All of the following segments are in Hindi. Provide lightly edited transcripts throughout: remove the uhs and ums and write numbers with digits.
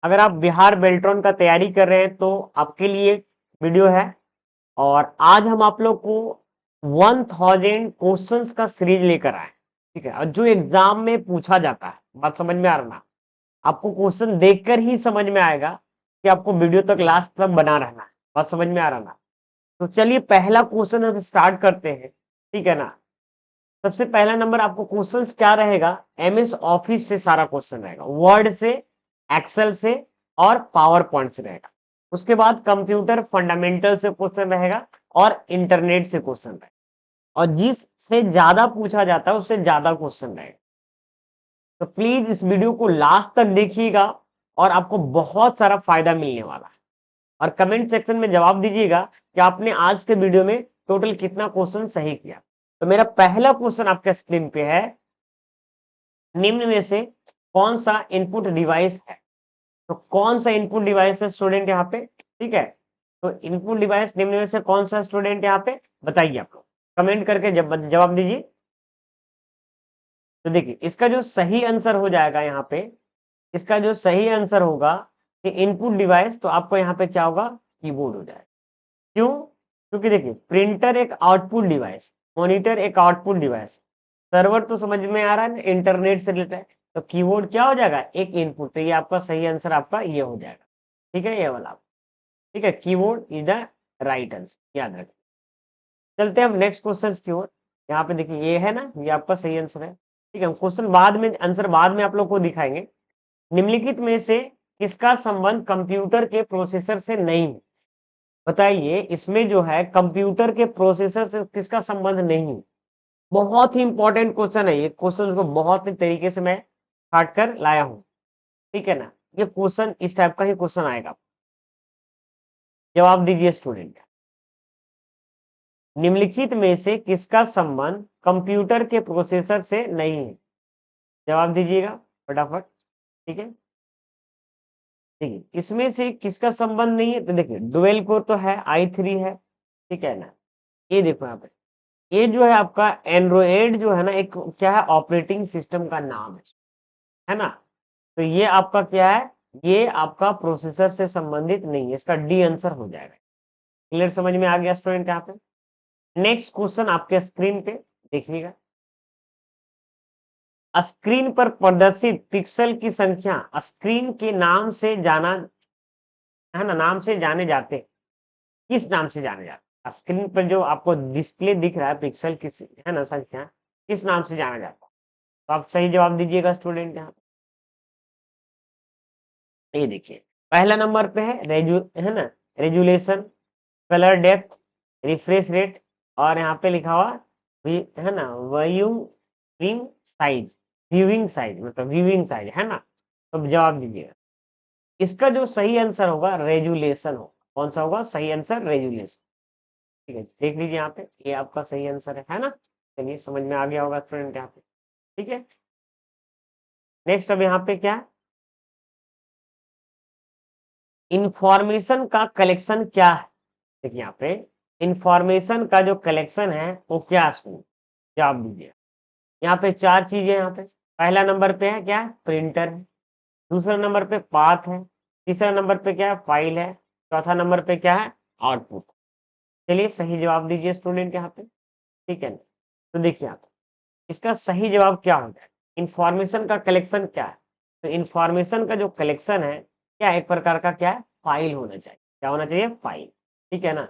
अगर आप बिहार बेल्ट्रॉन का तैयारी कर रहे हैं तो आपके लिए वीडियो है। और आज हम आप लोग को 1000 क्वेश्चंस का सीरीज लेकर आए, ठीक है। और जो एग्जाम में पूछा जाता है, बात समझ में आ रहा ना? आपको क्वेश्चन देखकर ही समझ में आएगा कि आपको वीडियो तक लास्ट तक बना रहना है। बात समझ में आ रहा ना? तो चलिए पहला क्वेश्चन हम स्टार्ट करते हैं, ठीक है ना। सबसे पहला नंबर आपको क्वेश्चंस क्या रहेगा, एमएस ऑफिस से सारा क्वेश्चन रहेगा, वर्ड से, एक्सेल से और पावर पॉइंट से रहेगा। उसके बाद कंप्यूटर फंडामेंटल से क्वेश्चन रहेगा और इंटरनेट से क्वेश्चन रहेगा। और जिससे ज्यादा पूछा जाता है उससे ज्यादा क्वेश्चन रहेगा। तो प्लीज इस वीडियो को लास्ट तक देखिएगा और आपको बहुत सारा फायदा मिलने वाला है। और कमेंट सेक्शन में जवाब दीजिएगा कि आपने आज के वीडियो में टोटल कितना क्वेश्चन सही किया। तो मेरा पहला क्वेश्चन आपके स्क्रीन पे है, निम्न में से कौन सा इनपुट डिवाइस है? तो कौन सा इनपुट डिवाइस है स्टूडेंट यहाँ पे, ठीक है। तो इनपुट डिवाइस निम्न में से कौन सा स्टूडेंट यहाँ पे बताइए, आप लोग कमेंट करके जवाब दीजिए। तो देखिए इसका जो सही आंसर हो जाएगा यहाँ पे, इसका जो सही आंसर होगा कि इनपुट डिवाइस, तो आपको यहाँ पे क्या होगा, कीबोर्ड हो जाएगा। क्यों? क्योंकि देखिए प्रिंटर एक आउटपुट डिवाइस, मॉनिटर एक आउटपुट डिवाइस, सर्वर तो समझ में आ रहा है, इंटरनेट से रिलेटेड है। तो कीबोर्ड क्या हो जाएगा, एक इनपुट। तो ये आपका सही आंसर आपका ये हो जाएगा, ठीक है, ये वाला। ठीक है, keyboard is the right answer, याद रखें। चलते हैं हम नेक्स्ट क्वेश्चन की ओर। यहाँ पे देखिए ये है ना, ये आपका सही आंसर है, ठीक है। क्वेश्चन बाद में, आंसर बाद में आप लोग को दिखाएंगे। निम्नलिखित में से किसका संबंध कंप्यूटर के प्रोसेसर से नहीं है? बताइए इसमें जो है कंप्यूटर के प्रोसेसर से किसका संबंध नहीं है? बहुत ही इंपॉर्टेंट क्वेश्चन है ये। क्वेश्चन को बहुत ही तरीके से मैं काट कर लाया हूं, ठीक है ना। ये क्वेश्चन इस टाइप का ही क्वेश्चन आएगा। जवाब दीजिए स्टूडेंट, निम्नलिखित में से किसका संबंध कंप्यूटर के प्रोसेसर से नहीं है? जवाब दीजिएगा फटाफट, ठीक है। देखिए इसमें से किसका संबंध नहीं है? तो देखिए डुअल कोर तो है, i3 है, ठीक है ना। ये देखो यहाँ पे, ये जो है आपका एंड्रॉयड जो है ना, एक क्या है, ऑपरेटिंग सिस्टम का नाम है ना। तो ये आपका क्या है, ये आपका प्रोसेसर से संबंधित नहीं है, इसका डी आंसर हो जाएगा। क्लियर, समझ में आ गया स्टूडेंट यहाँ पे। नेक्स्ट क्वेश्चन आपके स्क्रीन पे देखिएगा, स्क्रीन पर प्रदर्शित पिक्सल की संख्या स्क्रीन के नाम से जाना, है ना, नाम से जाने जाते, किस नाम से जाने जाते? स्क्रीन पर जो आपको डिस्प्ले दिख रहा है पिक्सल किस, है ना, संख्या किस नाम से जाना जाता है? तो आप सही जवाब दीजिएगा स्टूडेंट यहाँ पे। ये देखिए पहला नंबर पे है है ना, resolution, colour depth, refresh rate, और यहाँ पे लिखा हुआ है ना, व्यूइंग साइज, व्यूइंग साइज मतलब व्यूइंग साइज, है ना। तो जवाब दीजिएगा। इसका जो सही आंसर होगा रेजुलेशन होगा। कौन सा होगा सही आंसर? रेजुलेशन, ठीक है। देख लीजिए यहाँ पे, ये आपका सही आंसर है ना। चलिए समझ में आ गया होगा स्टूडेंट यहाँ पे, ठीक है। नेक्स्ट अब यहाँ पे क्या है, इंफॉर्मेशन का कलेक्शन क्या है? देखिए यहाँ पे इंफॉर्मेशन का जो कलेक्शन है वो क्या है स्टूडेंट? जवाब दीजिए। यहाँ पे चार चीजें, यहाँ पे पहला नंबर पे है क्या, प्रिंटर है। दूसरा नंबर पे पाथ है। तीसरा नंबर पे क्या है, फाइल है। चौथा नंबर पे क्या है, आउटपुट। चलिए सही जवाब दीजिए स्टूडेंट यहाँ पे, ठीक है ना। तो देखिए आप, इसका सही जवाब क्या होगा, इंफॉर्मेशन का कलेक्शन क्या है? तो इंफॉर्मेशन का जो कलेक्शन है क्या, एक प्रकार का क्या है, फाइल होना चाहिए। क्या होना चाहिए, फाइल, ठीक है ना।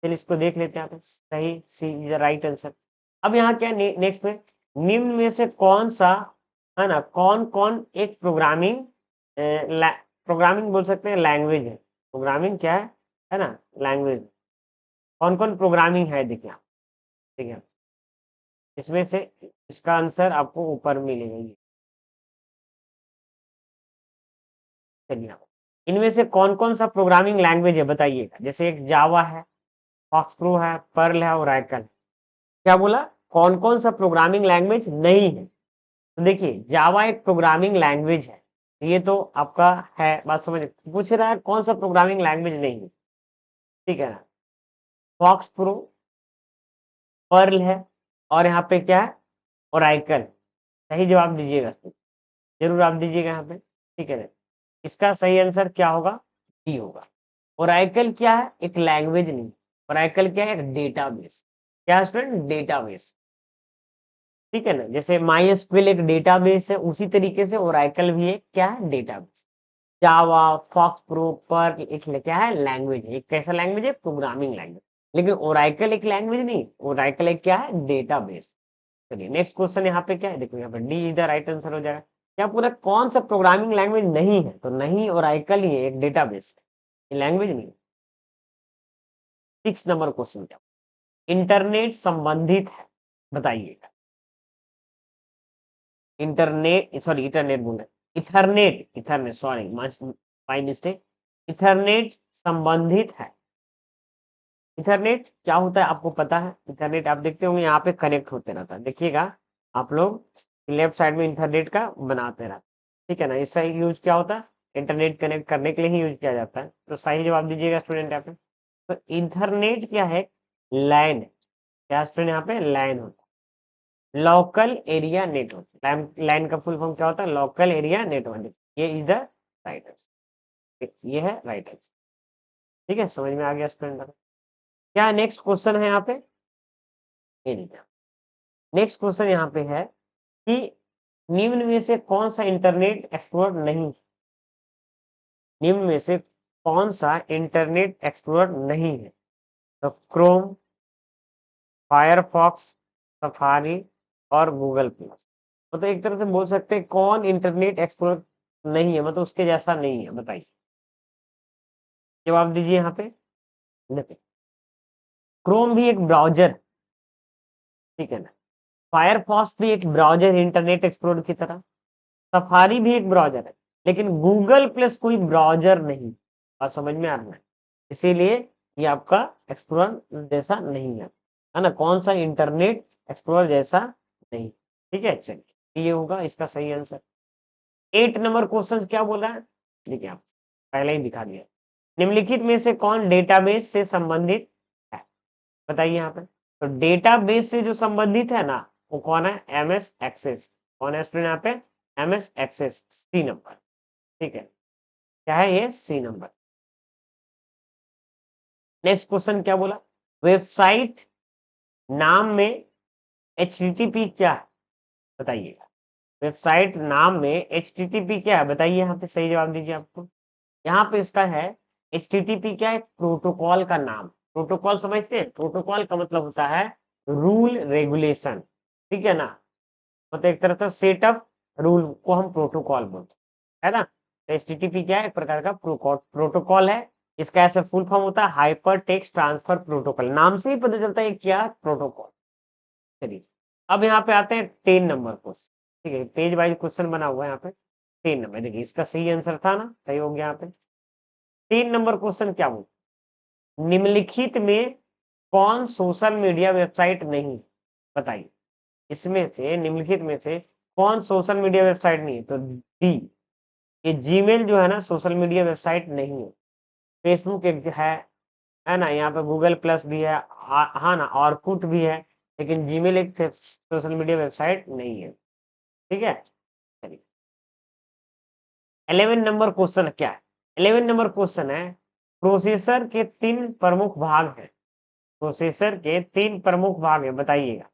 चलिए इसको देख लेते हैं आप, सही सी राइट आंसर। अब यहाँ क्या नेक्स्ट में, निम्न में से कौन सा, है ना, कौन कौन एक प्रोग्रामिंग, प्रोग्रामिंग बोल सकते हैं लैंग्वेज है। प्रोग्रामिंग क्या है ना, लैंग्वेज। कौन कौन प्रोग्रामिंग है देखिए आप, ठीक है। इसमें से इसका आंसर आपको ऊपर मिलेगा ये। चलिए आप, इनमें से कौन कौन सा प्रोग्रामिंग लैंग्वेज है बताइएगा। जैसे एक जावा है, फॉक्स प्रो है, पर्ल है और ओरेकल। क्या बोला, कौन कौन सा प्रोग्रामिंग लैंग्वेज नहीं है? तो देखिए जावा एक प्रोग्रामिंग लैंग्वेज है, ये तो आपका है, बात समझ। पूछ रहा है कौन सा प्रोग्रामिंग लैंग्वेज नहीं है, ठीक है ना। फॉक्स प्रो, पर्ल है, और यहाँ पे क्या है, ओरेकल। सही जवाब दीजिएगा, जरूर आप दीजिएगा यहाँ पे, ठीक है ना। इसका सही आंसर क्या होगा? डी होगा। ओरेकल क्या है? एक लैंग्वेज नहीं, ओरेकल क्या है? एक डेटाबेस। क्या स्टूडेंट? डेटाबेस। ठीक है ना, जैसे माई एसक्यूएल एक डेटाबेस है, उसी तरीके से ओरेकल भी एक क्या है? डेटाबेस। जावा, फॉक्स प्रो पर एक क्या है? लैंग्वेज है। एक कैसा लैंग्वेज है? Programming language. लेकिन ओरेकल एक लैंग्वेज नहीं, ओरेकल एक क्या है? डेटाबेस। चलिए नेक्स्ट क्वेश्चन यहाँ पे क्या है, देखो यहाँ पे डी इधर राइट आंसर हो जाएगा। क्या पूरा कौन सा प्रोग्रामिंग लैंग्वेज नहीं है? तो नहीं, ओरेकल ही है, एक डेटाबेस है, लैंग्वेज नहीं। 6 नंबर क्वेश्चन क्या, इंटरनेट संबंधित है, बताइएगा। इंटरनेट, सॉरी इंटरनेट बोल रहे, Ethernet, Ethernet, sorry my mistake. Ethernet संबंधित है। इथरनेट क्या होता है आपको पता है? इथरनेट आप देखते होंगे यहाँ पे कनेक्ट होते रहता है, देखिएगा आप लोग लेफ्ट साइड में इंटरनेट का बनाते रहते हैं। ठीक है ना, इसका यूज क्या होता है? इंटरनेट कनेक्ट करने के लिए ही यूज किया जाता है। तो सही जवाब दीजिएगा स्टूडेंट यहाँ पे। तो इंटरनेट क्या है? लैन। क्या स्टूडेंट यहाँ पे? लैन होता है, लोकल एरिया नेटवर्क। लैन का फुल फॉर्म क्या होता है? Local area network. ये इज द राइट आंसर, ये है राइट आंसर। ठीक है, समझ में आ गया स्टूडेंट? क्या नेक्स्ट क्वेश्चन है यहाँ पे? ये देखिए, नेक्स्ट क्वेश्चन यहाँ पे है कि निम्न में से कौन सा इंटरनेट एक्सप्लोरर नहीं, निम्न में से कौन सा इंटरनेट एक्सप्लोरर नहीं है? तो क्रोम, फायरफॉक्स, सफारी और गूगल प्लस। मतलब एक तरह से बोल सकते हैं कौन इंटरनेट एक्सप्लोरर नहीं है, मतलब उसके जैसा नहीं है, बताइए। जवाब दीजिए यहाँ पे। देखिए, क्रोम भी एक ब्राउजर, ठीक है ना, फायरफॉक्स भी एक ब्राउजर इंटरनेट एक्सप्लोरर की तरह, सफारी भी एक ब्राउजर है, लेकिन गूगल प्लस कोई ब्राउजर नहीं। और समझ में आ रहा है, इसीलिए ये आपका एक्सप्लोरर जैसा नहीं है ना, कौन सा इंटरनेट एक्सप्लोरर जैसा नहीं। ठीक है, चलिए ये होगा इसका सही आंसर। 8 नंबर क्वेश्चन क्या बोला है, देखिए आप पहले ही दिखा दिया। निम्नलिखित में से कौन डेटाबेस से संबंधित है, बताइए यहाँ पे। तो डेटाबेस से जो संबंधित है ना, वो कौन है? MS Access. कौन है स्टूडेंट यहाँ पे? MS Access, C number. ठीक है, क्या है ये? सी नंबर। नेक्स्ट क्वेश्चन क्या बोला, वेबसाइट नाम में एचटीटीपी क्या है, बताइएगा। वेबसाइट नाम में एचटीटीपी क्या है, बताइए यहाँ पे, सही जवाब दीजिए आपको। यहाँ पे इसका है, एचटीटीपी क्या है? प्रोटोकॉल का नाम। प्रोटोकॉल समझते हैं? प्रोटोकॉल का मतलब होता है रूल रेगुलेशन, ठीक है ना, मतलब एक तरह से सेट ऑफ रूल को हम प्रोटोकॉल बोलते हैं, है ना। तो एचटीटीपी क्या है? एक प्रकार का प्रोटोकॉल है। इसका ऐसे फुल फॉर्म होता है हाइपर टेक्स्ट ट्रांसफर प्रोटोकॉल। नाम से ही पता चलता है क्या प्रोटोकॉल। चलिए अब यहाँ पे आते हैं 10 नंबर क्वेश्चन। ठीक है, पेज वाइज क्वेश्चन बना हुआ है यहाँ पे। 10 नंबर, देखिए इसका सही आंसर था ना, सही हो गया यहाँ पे। 3 नंबर क्वेश्चन क्या बोलते, निम्नलिखित में कौन सोशल मीडिया वेबसाइट नहीं, बताइए। इसमें से, निम्नलिखित में से कौन सोशल मीडिया वेबसाइट नहीं है? तो डी, ये जीमेल जो है ना सोशल मीडिया वेबसाइट नहीं है। फेसबुक एक है ना, यहाँ पे गूगल प्लस भी है, हाँ ना, ऑर्कुट भी है, लेकिन जीमेल एक सोशल मीडिया वेबसाइट नहीं है। ठीक है, चलिए 11 नंबर क्वेश्चन क्या है? 11 नंबर क्वेश्चन है, प्रोसेसर के 3 प्रमुख भाग हैं। प्रोसेसर के 3 प्रमुख भाग है, बताइएगा।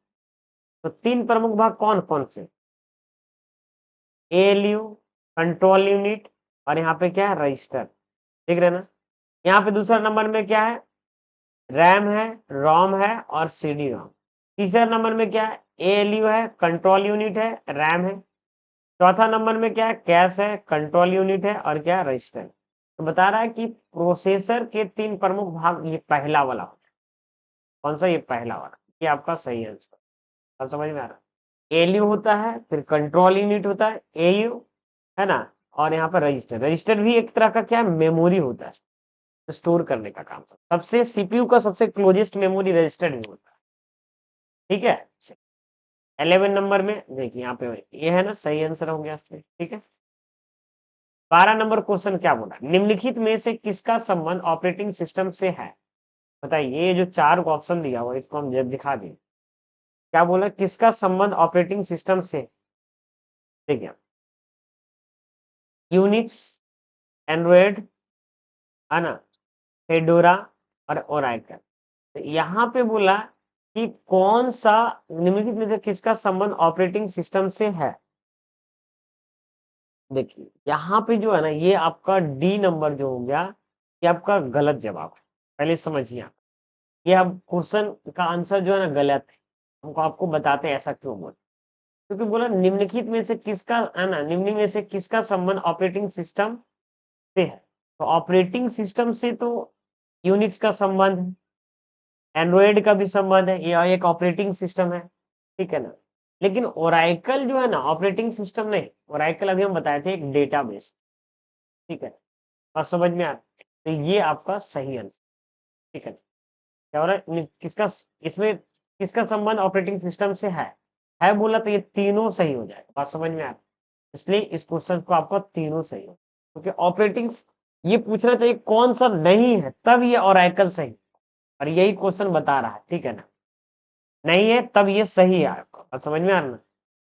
तो 3 प्रमुख भाग कौन कौन से? एएलयू, कंट्रोल यूनिट, और यहाँ पे क्या है? रजिस्टर। देख रहे हैं ना, यहाँ पे दूसरा नंबर में क्या है? रैम है, रोम है और सीडी रोम। तीसरा नंबर में क्या है? एएलयू है, कंट्रोल यूनिट है, रैम है। चौथा नंबर में क्या है? कैश है, कंट्रोल यूनिट है और क्या? रजिस्टर। तो बता रहा है कि प्रोसेसर के 3 प्रमुख भाग, ये पहला वाला होता है। कौन सा? ये पहला वाला, ये आपका सही आंसर। अब समझ में आ रहा है, एएलयू होता है, फिर कंट्रोल यूनिट होता है एयू, है ना, और यहाँ पर रजिस्टर। रजिस्टर भी एक तरह का क्या मेमोरी होता है, स्टोर करने का काम करता है। सबसे सीपीयू का सबसे क्लोजेस्ट मेमोरी रजिस्टर भी होता है। ठीक है, 11 नंबर में देखिए यहाँ पे ये है ना, सही आंसर हो गया। ठीक है, 12 नंबर क्वेश्चन क्या बोला, निम्नलिखित में से किसका संबंध ऑपरेटिंग सिस्टम से है, बताइए। ये जो 4 ऑप्शन दिया हुआ इसको हम जब दिखा दें, क्या बोला, किसका संबंध ऑपरेटिंग सिस्टम से? देखिए यूनिक्स, एंड्रॉयड, है ना, फेडोरा और ओरेकल। तो यहाँ पे बोला कि कौन सा निम्नलिखित में से किसका संबंध ऑपरेटिंग सिस्टम से है। देखिए यहाँ पे जो है ना, ये आपका डी नंबर जो हो गया, ये आपका गलत जवाब है। पहले समझिए आप, ये अब क्वेश्चन का आंसर जो है ना गलत है। हमको आपको बताते हैं ऐसा क्यों बोला, क्योंकि बोला निम्नलिखित में से किसका, है ना, निम्न में से किसका संबंध ऑपरेटिंग सिस्टम से है। तो ऑपरेटिंग सिस्टम से तो यूनिक्स का संबंध है, एंड्रॉयड का भी संबंध है, ये एक ऑपरेटिंग सिस्टम है, ठीक है ना। लेकिन ओरेकल जो है ना ऑपरेटिंग सिस्टम नहीं, ओरेकल अभी हम बताए थे एक डेटाबेस, ठीक है। और समझ में आ रहा है? तो ये आपका सही आंसर, ठीक है। क्या हो रहा है किसका, इसमें किसका संबंध ऑपरेटिंग सिस्टम से है बोला तो ये तीनों सही हो जाएगा। बात समझ में आ रहा है? इसलिए इस क्वेश्चन को आपका तीनों सही हो, क्योंकि ऑपरेटिंग ये पूछना चाहिए कौन सा नहीं है, तब ये ओरेकल सही, और यही क्वेश्चन बता रहा है, ठीक है ना। नहीं है तब ये सही है आपको, अब समझ में आ रहा है ना।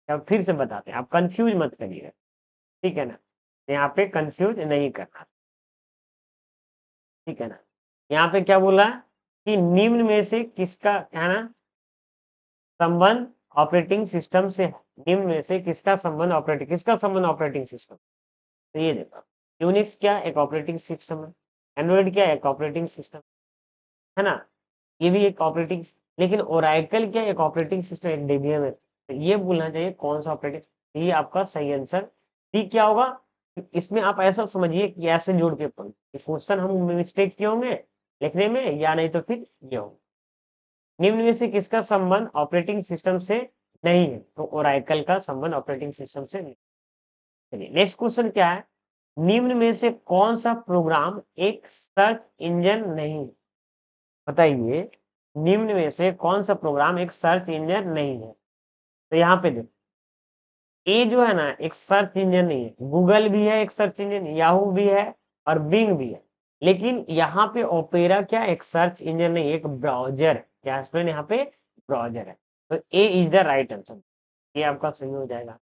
अब फिर से बताते हैं, आप कंफ्यूज मत करिए, ठीक है ना। यहाँ पे कंफ्यूज नहीं करना, ठीक है ना। यहाँ पे क्या बोला कि निम्न में से किसका, है ना, संबंध ऑपरेटिंग सिस्टम से है। निम्न में से किसका संबंध ऑपरेटिंग सिस्टम। तो ये देखो, यूनिक्स क्या एक ऑपरेटिंग सिस्टम है, एंड्रॉइड क्या एक ऑपरेटिंग सिस्टम, है ना, ये भी एक ऑपरेटिंग, लेकिन ओरेकल क्या एक ऑपरेटिंग सिस्टम, एक डेबियन है। तो ये बोलना चाहिए कौन सा ऑपरेटिंग, ये आपका सही आंसर। ठीक क्या होगा, इसमें आप ऐसा समझिए कि ऐसे जोड़ के पढ़ो, क्वेश्चन हम मिस्टेक किए होंगे लिखने में, या नहीं तो फिर ये होगा। निम्न में से किसका संबंध ऑपरेटिंग सिस्टम से नहीं है, तो ओरेकल का संबंध ऑपरेटिंग सिस्टम से नहीं। चलिए नेक्स्ट क्वेश्चन क्या है, निम्न में से कौन सा प्रोग्राम एक सर्च इंजन नहीं है। बताइए, निम्न में से कौन सा प्रोग्राम एक सर्च इंजन नहीं है। तो यहाँ पे देखो, ए जो है ना एक सर्च इंजन नहीं है, गूगल भी है एक सर्च इंजन, याहू भी है और बिंग भी है। लेकिन यहाँ पे ओपेरा क्या एक सर्च इंजन नहीं, एक ब्राउजर है। क्या स्टूडेंट यहाँ पे ब्राउजर है। तो ए इज द राइट आंसर, ये आपका सही हो जाएगा।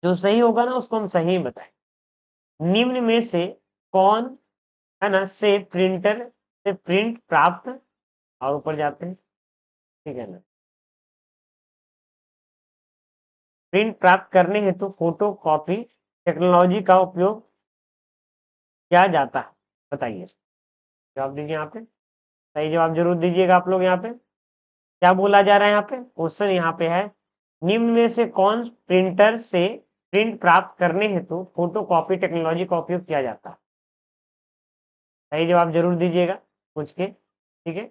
जो सही होगा ना उसको हम सही बताएं। निम्न में से कौन, है ना, से प्रिंटर से प्रिंट प्राप्त, और ऊपर जाते हैं, ठीक है ना, प्रिंट प्राप्त करने हेतु फोटो कॉपी टेक्नोलॉजी का उपयोग किया जाता है। बताइए, जवाब दीजिए यहाँ पे, सही जवाब जरूर दीजिएगा आप लोग। यहाँ पे क्या बोला जा रहा है, यहाँ पे क्वेश्चन यहाँ पे है, निम्न में से कौन प्रिंटर से प्रिंट प्राप्त करने हेतु फोटो कॉपी टेक्नोलॉजी का उपयोग किया जाता है। सही जवाब जरूर दीजिएगा पूछ के, ठीक है।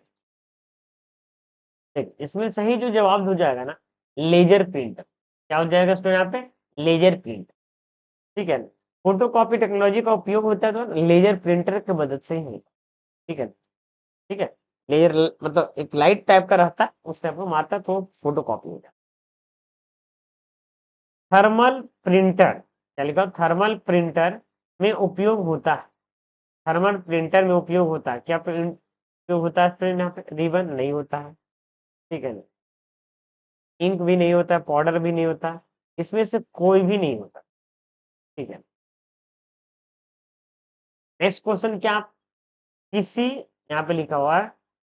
ठीक, इसमें सही जो जवाब हो जाएगा ना, लेजर प्रिंटर। क्या हो जाएगा स्टूडेंट यहाँ पे, लेजर प्रिंटर, ठीक है। फोटो कॉपी टेक्नोलॉजी का उपयोग होता है तो लेजर प्रिंटर की मदद से ही होता है, ठीक है। ठीक है, लेजर मतलब एक लाइट टाइप का रहता है, उस टाइप में मारता है तो फोटो कॉपी हो जाता है। थर्मल प्रिंटर, क्या लिखा, थर्मल प्रिंटर में उपयोग होता है। थर्मल प्रिंटर में उपयोग होता है, क्या उपयोग होता है स्टूडेंट यहाँ पे, रिबन नहीं होता है, ठीक है ना, इंक भी नहीं होता है, पाउडर भी नहीं होता, इसमें से कोई भी नहीं होता, ठीक है। नेक्स्ट क्वेश्चन क्या, किसी, यहाँ पे लिखा हुआ है,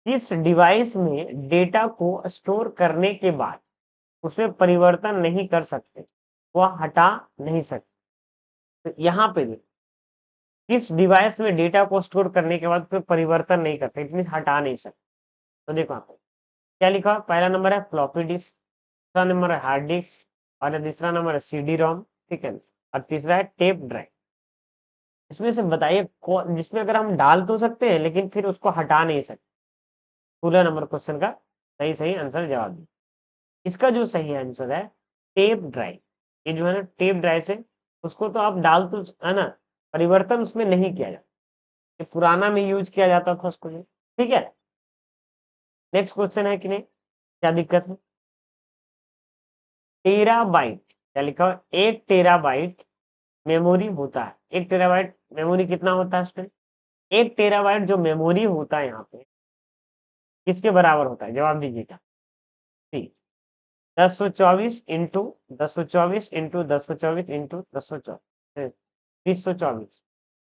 किस डिवाइस में डेटा को स्टोर करने के बाद उसमें परिवर्तन नहीं कर सकते, वह हटा नहीं सकते। तो यहाँ पे भी किस डिवाइस में डेटा को स्टोर करने के बाद फिर परिवर्तन नहीं करते, इट मीन हटा नहीं सकते। तो देखो आप क्या लिखा है, पहला नंबर है फ्लॉपी डिस्क, दूसरा नंबर है हार्ड डिस्क और तीसरा नंबर है सीडी रोम, ठीक है, और तीसरा है टेप ड्राइव। इसमें से बताइए कौन, जिसमें अगर हम डाल तो सकते हैं लेकिन फिर उसको हटा नहीं सकते। 16 नंबर क्वेश्चन का सही सही आंसर जवाब दिए। इसका जो सही आंसर है टेप ड्राइव। ये जो है ना टेप ड्राइव से, उसको तो आप डाल तो, है ना, परिवर्तन उसमें नहीं किया जाता, ये पुराना में यूज किया जाता था उसको, ठीक है। नेक्स्ट क्वेश्चन है कि नहीं, क्या दिक्कत है, टेराबाइट, क्या लिखा हुआ, 1 टेराबाइट मेमोरी होता है। 1 टेराबाइट मेमोरी कितना होता है स्टूडेंट, 1 टेराबाइट जो मेमोरी होता है यहाँ पे किसके बराबर होता है, जवाब दीजिएगा। ठीक, 1024 into 1024 into 1024 into 1024, 224,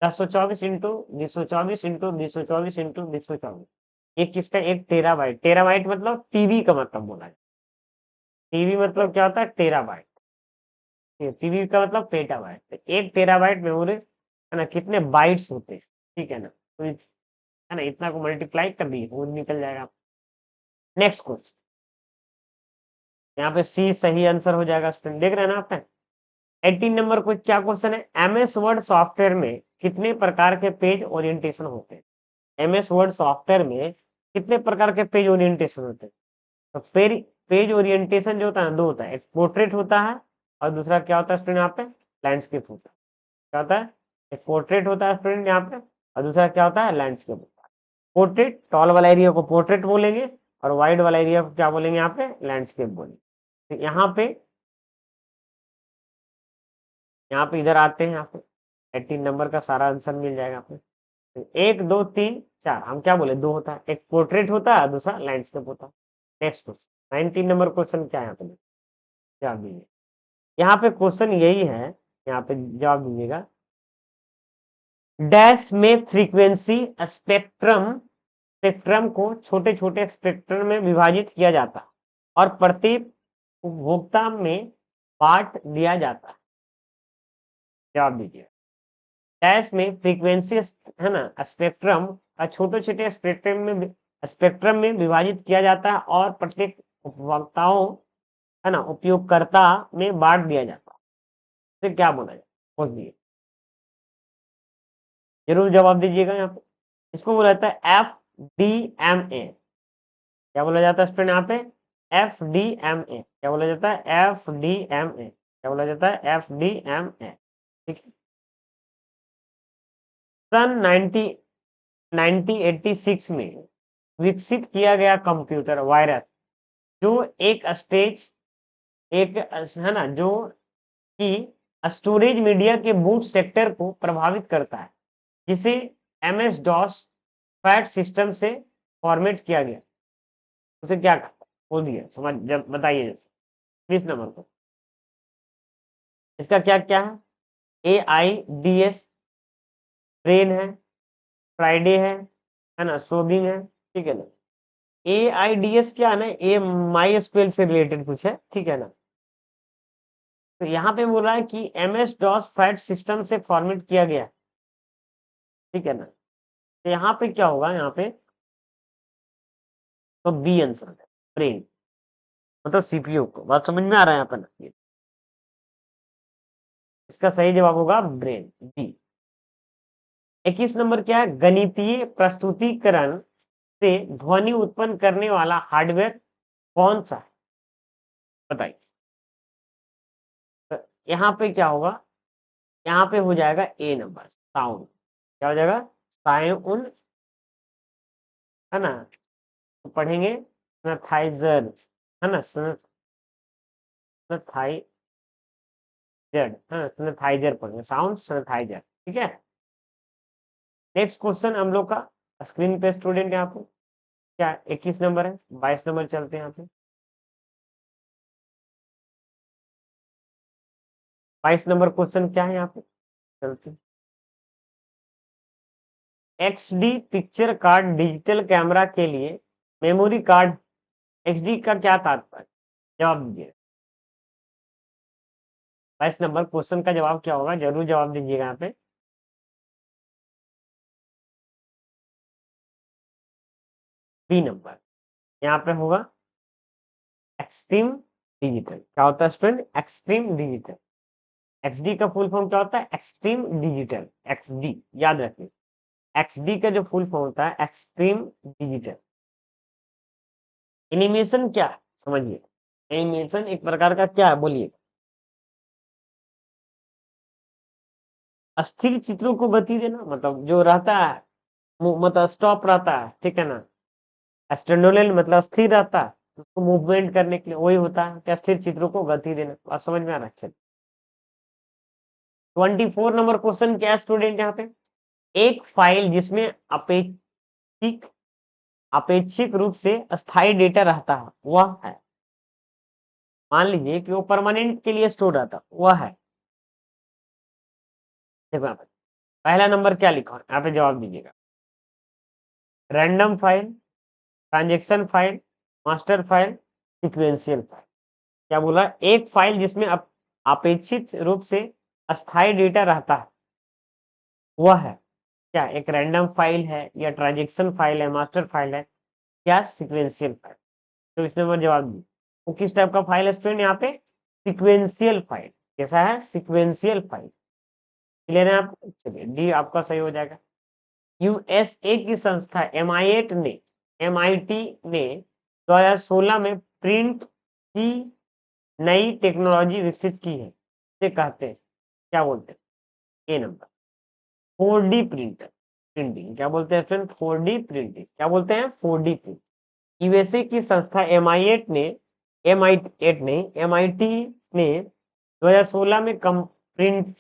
1024 into 224 into 224 into 224, ये किसका? 1 टेराबाइट। टेराबाइट मतलब टीबी का मतलब बोला है। टीबी मतलब क्या होता है? टेराबाइट। टीबी का मतलब पेटाबाइट। तो 1 टेराबाइट मेमोरी है ना, कितने बाइट्स होते हैं, ठीक है ना? तो है ना, इतना को मल्टीप्लाई कर दिए वो निकल जाएगा। नेक्स्ट क्वेश्चन, यहाँ पे सी सही आंसर हो जाएगा स्टूडेंट, देख रहे हैं ना आपने। 18 नंबर को क्या क्वेश्चन है? एमएस वर्ड सॉफ्टवेयर में कितने प्रकार के पेज ओरिएंटेशन होते हैं? एमएस वर्ड सॉफ्टवेयर में कितने प्रकार के पेज ओरिएंटेशन होते हैं? तो फिर पेज ओरिएंटेशन जो होता है दो होता है, एक पोर्ट्रेट होता है और दूसरा क्या होता है स्टूडेंट यहाँ पे? लैंडस्केप होता है। क्या होता है? एक पोर्ट्रेट होता है स्टूडेंट यहाँ पे और दूसरा क्या होता है? लैंडस्केप होता है। पोर्ट्रेट, टॉल वाला एरिया को पोर्ट्रेट बोलेंगे और वाइड वाला एरिया को क्या बोलेंगे? यहाँ पे लैंडस्केप बोलेंगे। तो यहाँ पे इधर आते हैं, यहाँ पे 18 नंबर का सारा आंसर मिल जाएगा आपको। तो 1 2 3 4, हम क्या बोले? दो होता है, एक पोर्ट्रेट होता है दूसरा लैंडस्केप होता है। नेक्स्ट क्वेश्चन, 19 नंबर क्वेश्चन क्या है यहाँ पे? जवाब दीजिए। यहाँ पे क्वेश्चन यही है, यहाँ पे जवाब दीजिएगा। डैश में फ्रीक्वेंसी स्पेक्ट्रम स्पेक्ट्रम को छोटे छोटे स्पेक्ट्रम में विभाजित किया जाता है और प्रत्येक उपभोक्ता में बांट दिया जाता है। जवाब दीजिए। डैश में फ्रीक्वेंसी है ना, स्पेक्ट्रम का छोटे छोटे स्पेक्ट्रम में विभाजित किया जाता है और प्रत्येक उपभोक्ताओं है ना, उपयोगकर्ता में बांट दिया जाता है। तो क्या बोला जाए? सोच दिए, जरूर जवाब दीजिएगा। यहाँ पे इसको बोला जाता है FDMA। क्या बोला जाता है स्टूडेंट यहाँ पे? FDMA। क्या बोला जाता है? FDMA। क्या बोला जाता है? FDMA। ठीक है। सन 1986 में विकसित किया गया कंप्यूटर वायरस जो एक है ना, जो कि स्टोरेज मीडिया के बूट सेक्टर को प्रभावित करता है, जिसे MS डॉस फैट सिस्टम से फॉर्मेट किया गया, उसे क्या कहता है? बोल दिया, समझ जब बताइए। जैसे 20 नंबर को इसका क्या क्या है? AIDS ब्रेन है, फ्राइडे है ना, सोबिंग है, ठीक है ना। AIDS क्या है ना, ए माई स्क्वेल से रिलेटेड कुछ है, ठीक है ना। तो यहाँ पे बोला है कि MS डॉस फैट सिस्टम से फॉर्मेट किया गया, ठीक है ना। तो यहाँ पे क्या होगा? यहाँ पे तो बी आंसर है, ब्रेन मतलब CPU को। बात समझ में आ रहा है यहाँ पर ना? इसका सही जवाब होगा ब्रेन, बी। 21 नंबर क्या है? गणितीय प्रस्तुतिकरण से ध्वनि उत्पन्न करने वाला हार्डवेयर कौन सा है? बताइए। तो यहाँ पे क्या होगा? यहाँ पे हो जाएगा ए नंबर, साउंड। क्या हो जाएगा? साउंड, है ना। तो पढ़ेंगे सिनेथाइजर, है ना, सिनेथाइजर, हाँ सिनेथाइजर पढ़ेंगे, साउंड सिनेथाइजर, ठीक है। नेक्स्ट क्वेश्चन हम लोग का स्क्रीन पे स्टूडेंट यहाँ पे क्या 21 नंबर है, 22 नंबर चलते हैं यहाँ पे। 22 नंबर क्वेश्चन क्या है यहाँ पे? चलते हैं। XD picture card digital camera के लिए मेमोरी कार्ड XD का क्या तात्पर्य? जवाब दीजिए। 22 नंबर क्वेश्चन का जवाब क्या होगा? जरूर जवाब दीजिएगा यहाँ पे। बी नंबर यहाँ पे होगा एक्सट्रीम डिजिटल। क्या होता है स्टूडेंट? Extreme digital. XD का फुल फॉर्म क्या होता है? Extreme digital. XD याद रखिए, XD का जो फुल फॉर्म होता है एक्सट्रीम डिजिटल। एनिमेशन क्या है समझिए? एनिमेशन एक प्रकार का क्या है बोलिए? अस्थिर चित्रों को गति देना, मतलब जो रहता है मतलब स्टॉप रहता है, ठीक है ना। स्टैंडोलेन मतलब स्थिर रहता है, उसको मूवमेंट करने के लिए वही होता है कि अस्थिर चित्रों को गति देना। बात समझ में आ रहा है? 24 नंबर क्वेश्चन क्या है स्टूडेंट यहाँ पे? एक फाइल जिसमें अपेक्षिक अपेक्षिक रूप से अस्थायी डेटा रहता है वह है। मान लीजिए कि वो परमानेंट के लिए स्टोर रहता, वह है। देखो यहाँ पे पहला नंबर क्या लिखा है, यहाँ पे जवाब दीजिएगा। Random file, transaction file, master file, sequential file. क्या बोला? एक फाइल जिसमें अपेक्षित रूप से अस्थायी डेटा रहता है, वह है क्या? एक रैंडम फाइल है, या ट्रांजेक्शन फाइल है, मास्टर फाइल है, क्या सिक्वेंशियल फाइल? तो इसमें मैं जवाब दी। वो किस टाइप का फाइल है स्टूडेंट? यहाँ पे सिक्वेंशियल फाइल। कैसा है? Sequential file. क्लियर है आप? चलिए डी आपका सही हो जाएगा। यूएसए की संस्था एमआईटी ने 2016 में प्रिंट की नई टेक्नोलॉजी विकसित की है, इसे कहते हैं, क्या बोलते हैं? ए नंबर 4D प्रिंटर प्रिंटिंग। क्या बोलते हैं फ्रेंड? 4D printing. क्या बोलते हैं? 4D printing. यूएसए की संस्था एमआईटी ने 2016 में प्रिंट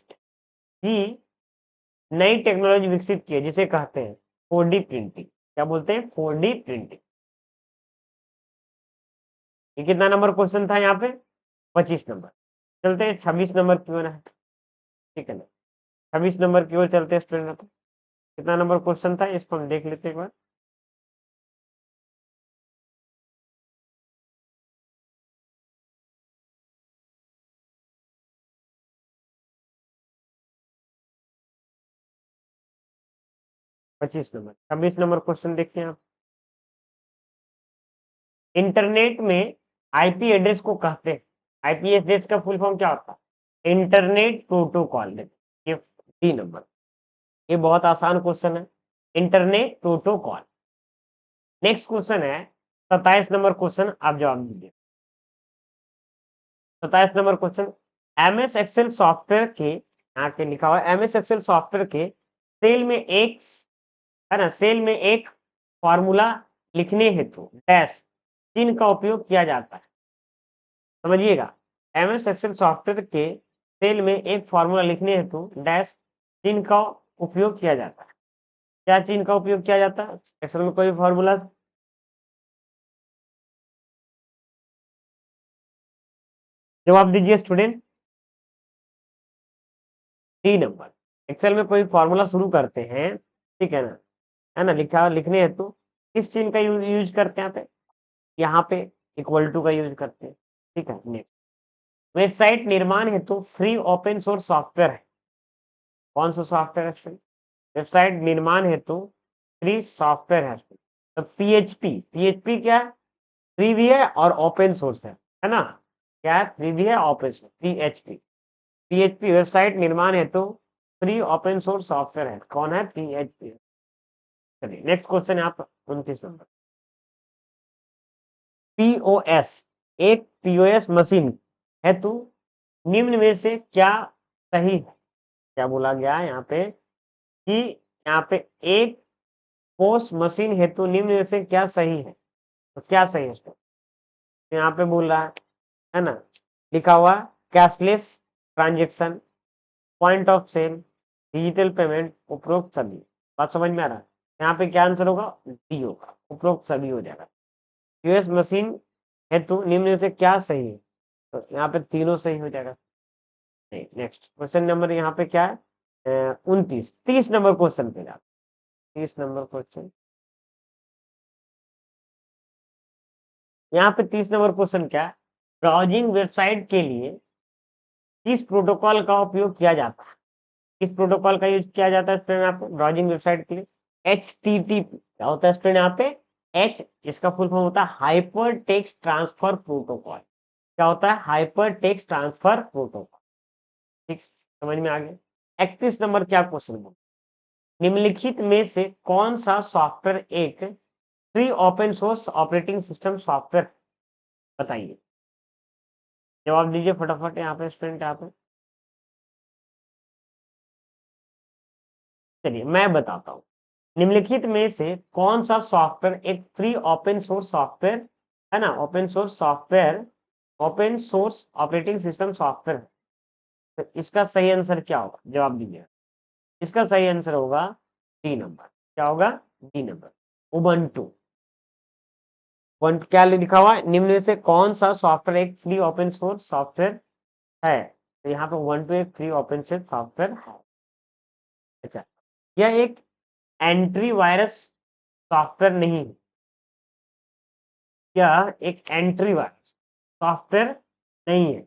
की नई टेक्नोलॉजी विकसित की है, जिसे कहते हैं 4D प्रिंटिंग। क्या बोलते हैं? 4D printing. ये कितना नंबर क्वेश्चन था यहाँ पे? 25 नंबर। चलते हैं 26 नंबर की ओर है, ठीक है ना? 26 नंबर की ओर चलते हैं स्टूडेंट। कितना नंबर क्वेश्चन था इसको हम देख लेते हैं एक बार। पच्चीस नंबर 26 नंबर क्वेश्चन देखिए आप। इंटरनेट में आईपी एड्रेस को कहते हैं, आईपी एड्रेस का फुल फॉर्म क्या होता है? Internet protocol. ये डी नंबर। ये बहुत आसान क्वेश्चन है, इंटरनेट प्रोटोकॉल। नेक्स्ट क्वेश्चन है 27 नंबर क्वेश्चन, आप जवाब दीजिए। 27 number question, MS Excel software के, यहाँ पे लिखा हुआ है एमएस एक्सेल सॉफ्टवेयर के सेल में एक, है ना, सेल में एक फॉर्मूला लिखने हेतु डैश चिन्ह का उपयोग किया जाता है। समझिएगा, एमएस एक्सेल सॉफ्टवेयर के सेल में एक फॉर्मूला लिखने हेतु डैश चिन्ह का उपयोग किया जाता है। क्या चिन्ह का उपयोग किया जाता है एक्सेल में? कोई फॉर्मूला जवाब दीजिए स्टूडेंट। D number. एक्सेल में कोई फॉर्मूला शुरू करते हैं, ठीक है ना, लिखने हेतु किस चिन्ह का यूज करते हैं? यहाँ पे इक्वल टू का यूज करते हैं, ठीक है। नेक्स्ट, वेबसाइट निर्माण हेतु फ्री ओपन सोर्स सॉफ्टवेयर है, कौन सा सॉफ्टवेयर है? वेबसाइट निर्माण हेतु फ्री सॉफ्टवेयर है तो पीएचपी क्या है? फ्री भी है और ओपन सोर्स है ना? क्या है? फ्री भी है, ओपन सोर्स। पीएचपी वेबसाइट निर्माण हेतु फ्री ओपन सोर्स सॉफ्टवेयर है, कौन है? पीएचपी। चलिए नेक्स्ट क्वेश्चन है आप 29 नंबर। पीओएस, एक पीओएस मशीन हेतु निम्न में से क्या सही है? क्या बोला गया है यहाँ पे कि यहाँ पे एक पोस मशीन हेतु निम्न में से क्या सही है? तो क्या सही है इसको? तो यहाँ पे बोल रहा है ना, लिखा हुआ cashless transaction, point of sale, digital payment, उपरोक्त सभी। बात समझ में आ रहा है? यहाँ पे क्या आंसर होगा? डी होगा, उपरोक्त सभी हो जाएगा। यूएस मशीन हेतु निम्न में से क्या सही है? तो यहाँ पे तीनों सही हो जाएगा। नेक्स्ट क्वेश्चन नंबर यहाँ पे क्या है? 29। 30 नंबर क्वेश्चन पे जाते। 30 नंबर क्वेश्चन, यहाँ पे 30 नंबर क्वेश्चन क्या है? ब्राउजिंग वेबसाइट के लिए किस प्रोटोकॉल का उपयोग किया जाता है? किस प्रोटोकॉल का यूज किया जाता है स्टूडेंट यहाँ पे ब्राउजिंग वेबसाइट के लिए? HTTP। क्या होता है स्टूडेंट यहाँ पे? एच, इसका फुल फॉर्म होता है हाइपर टेक्स्ट ट्रांसफर प्रोटोकॉल। क्या होता है? Hyper text transfer protocol. ठीक, समझ में आ गया। 31 नंबर क्या क्वेश्चन है? निम्नलिखित में से कौन सा सॉफ्टवेयर एक free open source operating system software? बताइए, जवाब दीजिए फटाफट यहाँ पे स्टूडेंट। यहाँ पे चलिए मैं बताता हूँ। निम्नलिखित में से कौन सा सॉफ्टवेयर एक फ्री ओपन सोर्स सॉफ्टवेयर, है ना, open source software, open source operating system software? तो इसका सही आंसर क्या होगा? जवाब दीजिए। इसका सही आंसर होगा डी नंबर। क्या होगा? D number, Ubuntu. क्या लिखा हुआ है? निम्न में से कौन सा सॉफ्टवेयर एक फ्री ओपन सोर्स सॉफ्टवेयर है? तो यहाँ पे उबंटू एक फ्री ओपन सोर्स सॉफ्टवेयर है। अच्छा, यह एक एंट्री वायरस सॉफ्टवेयर नहीं है। यह एक एंट्री वायरस सॉफ्टवेयर नहीं है।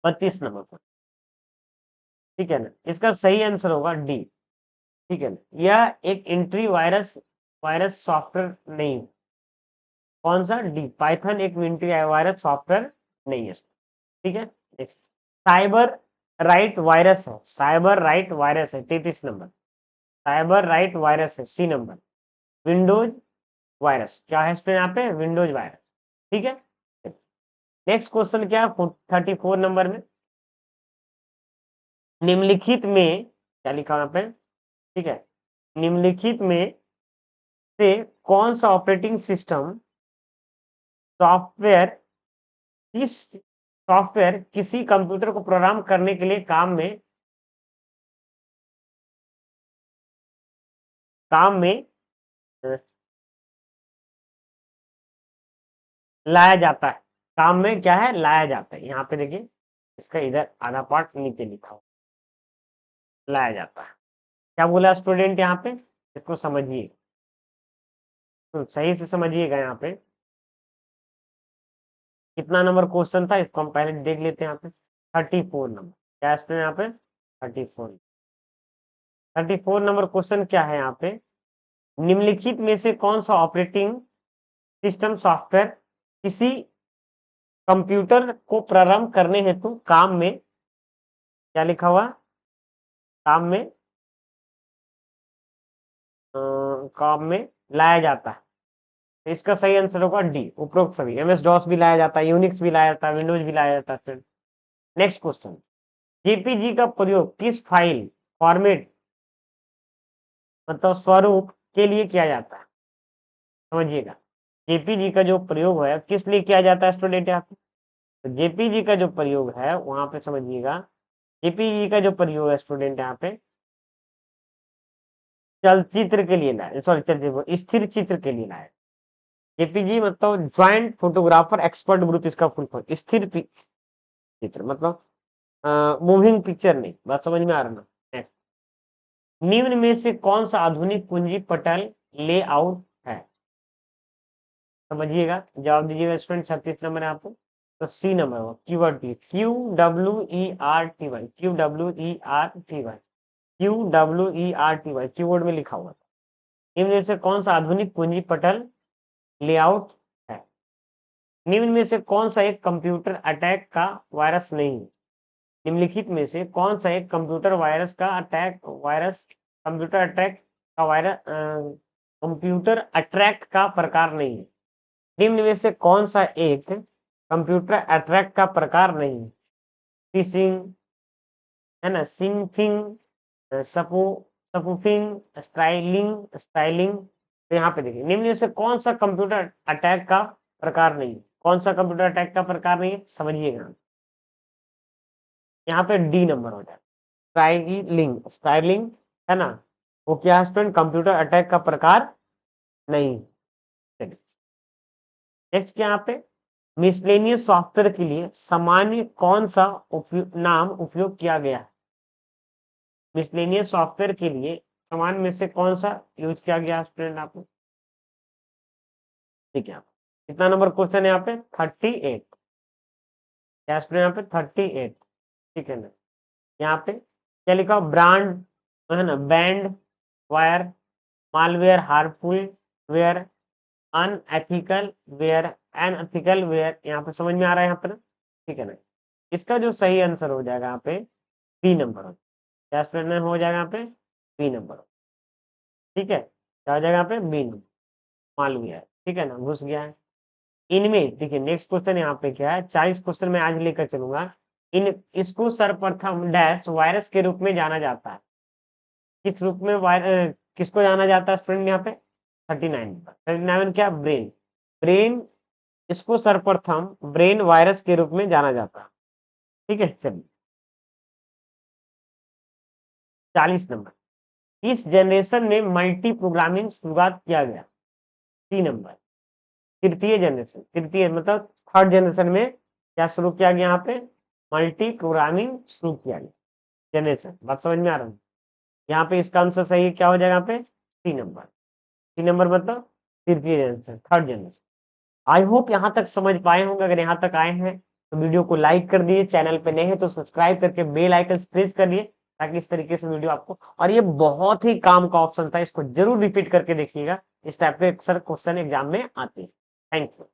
32 नंबर पर, ठीक है ना, इसका सही आंसर होगा डी। ठीक है ना, यह एक एंट्री वायरस वायरस सॉफ्टवेयर नहीं है। कौन सा? डी, पाइथन एक एंट्री वायरस सॉफ्टवेयर नहीं है। ठीक है, नेक्स्ट, साइबर राइट वायरस है। साइबर राइट वायरस है 33 नंबर। साइबर राइट वायरस है सी नंबर। विंडोज वायरस क्या है इसमें? यहाँ पे विंडोज वायरस। ठीक है, नेक्स्ट क्वेश्चन क्या है 34 नंबर में? निम्नलिखित में क्या लिखा यहाँ पे? ठीक है, निम्नलिखित में से कौन सा ऑपरेटिंग सिस्टम सॉफ्टवेयर किसी कंप्यूटर को प्रोग्राम करने के लिए काम में अ, लाया जाता है? काम में क्या है? लाया जाता है। यहाँ पे देखिए, इसका इधर आधा पार्ट नीचे लिखा हुआ, लाया जाता है। क्या बोला स्टूडेंट यहाँ पे? इसको समझिए, सही से समझिएगा। यहाँ पे कितना नंबर क्वेश्चन था इसको हम पहले देख लेते हैं। यहाँ पे 34 नंबर। क्या स्टूडेंट यहाँ पे? 34। 34 नंबर क्वेश्चन क्या है यहाँ पे? निम्नलिखित में से कौन सा ऑपरेटिंग सिस्टम सॉफ्टवेयर किसी कंप्यूटर को प्रारंभ करने हेतु काम में, क्या लिखा हुआ? काम में काम में लाया जाता है। तो इसका सही आंसर होगा डी, उपरोक्त सभी। एमएस डॉस भी लाया जाता है, यूनिक्स भी लाया जाता है, विंडोज भी लाया जाता है। फिर नेक्स्ट क्वेश्चन, जेपीजी का प्रयोग किस फाइल फॉर्मेट मतलब स्वरूप के लिए किया जाता है? समझिएगा, जेपीजी का जो प्रयोग है किस लिए किया जाता है स्टूडेंट? यहाँ पे तो जेपीजी का जो प्रयोग है वहां पे समझिएगा, जेपीजी का जो प्रयोग है स्टूडेंट यहाँ पे चलचित्र के लिए लाए, सॉरी चलचित्र, स्थिर चित्र के लिए लाए। जेपीजी मतलब ज्वाइंट फोटोग्राफर एक्सपर्ट ग्रुप, इसका फुल फॉर्म। स्थिर चित्र मतलब मूविंग पिक्चर नहीं। बात समझ में आ रहा ना? निम्न में से कौन सा आधुनिक कुंजी पटल लेआउट है? समझिएगा, जवाब दीजिएगा स्टूडेंट। 36 नंबर है आपको, तो सी नंबर होगा कीवर्ड की QWERTY, QWERTY, QWERTY कीवर्ड में लिखा हुआ था। निम्न में से कौन सा आधुनिक कुंजी पटल लेआउट है? निम्न में से कौन सा एक कंप्यूटर अटैक का वायरस नहीं है? निम्नलिखित में से कौन सा एक कंप्यूटर अटैक का वायरस कंप्यूटर अटैक का प्रकार नहीं है? निम्न में से कौन सा एक कंप्यूटर अटैक का प्रकार नहीं है? फिशिंग, है ना, सिंफिंग, सपो सपूफिंग, स्टाइलिंग। तो यहाँ पे देखिए, निम्न में से कौन सा कंप्यूटर अटैक का प्रकार नहीं है? कौन सा कंप्यूटर अटैक का प्रकार नहीं है? समझिएगा, यहाँ पे डी नंबर हो जाए। स्टाइलिंग, है ना, वो क्या है स्टूडेंट? कंप्यूटर अटैक का प्रकार नहीं। चलिए नेक्स्ट क्या यहाँ पे, मिसलेनियस सॉफ्टवेयर के लिए सामान्य कौन सा नाम उपयोग किया गया है? मिसलेनियस सॉफ्टवेयर के लिए सामान्य में से कौन सा यूज किया गया स्टूडेंट आपको? ठीक है, कितना नंबर क्वेश्चन है यहाँ पे? 38। क्या स्टूडेंट यहाँ पे? 38। ठीक है ना, यहाँ पे क्या लिखा? ब्रांड, है ना, band wire, malware, harmful ware, unethical ware, unethical ware. यहाँ पे समझ में आ रहा है यहाँ पे ना? ठीक है ना, इसका जो सही आंसर हो जाएगा यहाँ पे बी नंबर हो। क्या स्टूडेंट हो जाएगा यहाँ पे? B number. ठीक है, क्या हो जाएगा यहाँ पे? B number, malware. ठीक है ना, घुस गया है इनमें। देखिए नेक्स्ट क्वेश्चन यहाँ पे क्या है, 40 क्वेश्चन में आज लेकर चलूंगा। इसको सर्वप्रथम डैश वायरस के रूप में जाना जाता है। किस रूप में किसको जाना जाता है स्टूडेंट यहाँ पे? 39 पर। 39 क्या? ब्रेन। ब्रेन, इसको सर्वप्रथम ब्रेन वायरस के रूप में जाना जाता है। ठीक है, चलिए 40 नंबर, इस जनरेशन में मल्टी प्रोग्रामिंग शुरुआत किया गया। 3 नंबर, तृतीय जनरेशन, तृतीय मतलब थर्ड जनरेशन में क्या शुरू किया गया? यहाँ पे मल्टी प्रोग्रामिंग शुरू किया गया जनरेशन। बात समझ में आ रहा है? यहाँ पे इसका आंसर सही है, क्या हो जाएगा यहाँ पे सी नंबर। सी नंबर मतलब तृतीय generation, third generation. I hope यहाँ तक समझ पाए होंगे। अगर यहाँ तक आए हैं तो वीडियो को लाइक कर दिए, चैनल पे नए हैं तो सब्सक्राइब करके बेल आइकन प्रेस कर लिए, ताकि इस तरीके से वीडियो आपको, और ये बहुत ही काम का ऑप्शन था, इसको जरूर रिपीट करके देखिएगा, इस टाइप के अक्सर क्वेश्चन एग्जाम में आते हैं। Thank you.